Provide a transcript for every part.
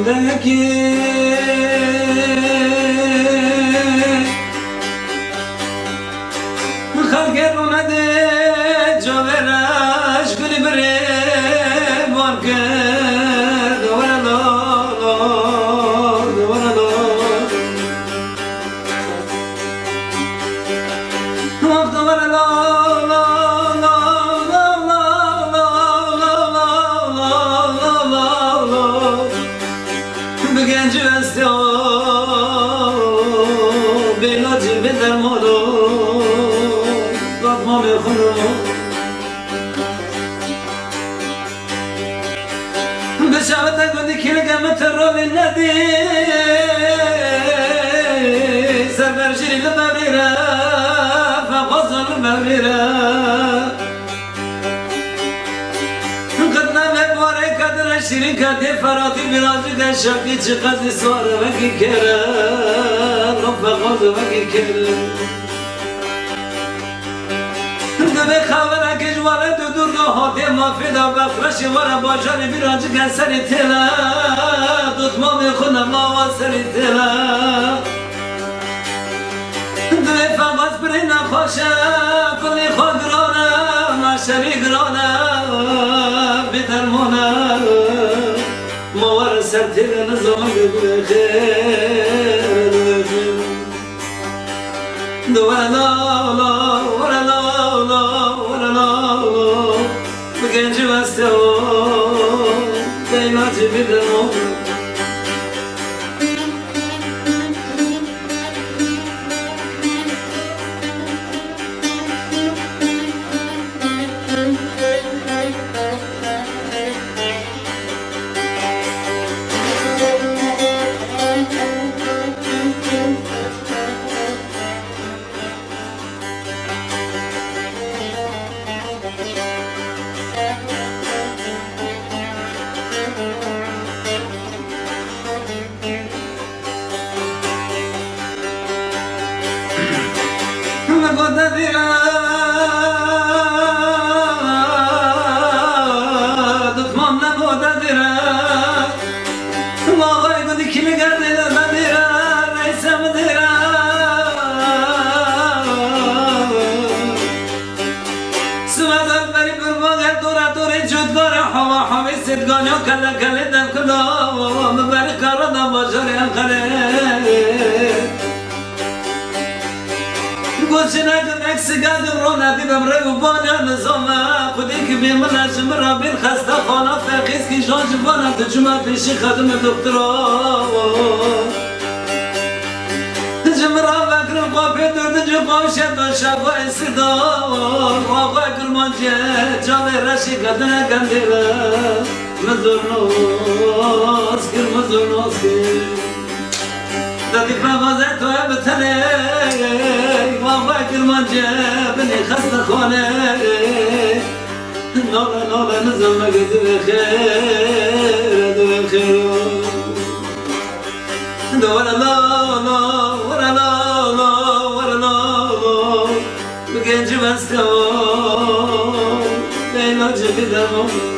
دکی خلق رونده جاورش گلی بره بار کرد دورالا بگنج بسته بلاجی به درمانو داد ما میخونو بشاوت گندی کلگم ترول ندی سربرجی لبریره فقازن لبریره شیرین کردی فرادی بیراجی در شبی چقدر سواره وگی کرد رفقاز وگی کرد دبی خبره که جواره دو دور دو حاده مافیدا بخرش واره باجانی بیراجی که سری تیلا دوتما میخونم ما سری تیلا دبی فقاز بری نخوشه کلی خواه گرانه ماشری گرانه بدرمانه موار سرتي نظام بخير ولا لا ولا لا ولا لا بكنج واستو بينات بدمو سدگانیا کلا کلی دم کلا مبارک کارا بازاری انقره گوشی نگم اکسی گادم رو ندیدم ریو بانیا نظامه خودی که بیمن اجم را بین خسته خانه فقیز که جان جبانه تو جمعه پیشی خدم دکترا جمرا بکرم قابی درد جو قوشت و شبا انسیدار آقای کرمانچه جاوی رشی کدنه کندیره مزور ناز کر مزور ناز کر دادی فوازه توی بتنه آقای کرمانچه بنی خسته خانه ناله ناله نظام مگه دوی خیر دوی خیر دولا لا لا ولا لا لا ولا لا بگنج بسته لیلا جبیدم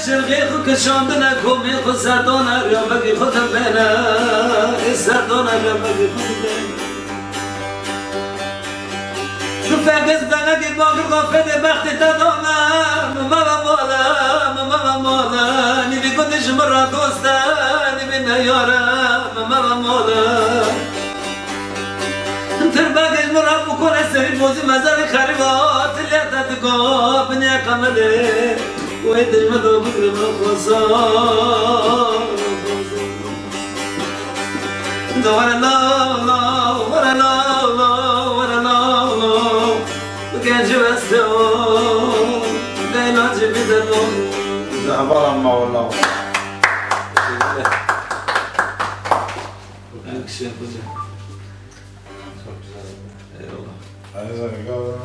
شرقی خو کشاندن کومی خو سردانه یا بگی خودم بینه سردانه یا بگی خودم بینه تو فقز دنگی باقر قافت بخت تدانه مما بالا مما جمرة دوستان بنا يارا ماما مولا ترباك جمرة بكون السري بوزي مزاري خريبات اللي تتقو بنيا قمدي ويدج مدو بكر بالخصام ورا لا لا ورا لا لا ورا لا لا وكان جبستو قايلة جبي درمو عبارة ما والله Alkışlar hocam. çok güzel. Eyvallah. Eyvallah.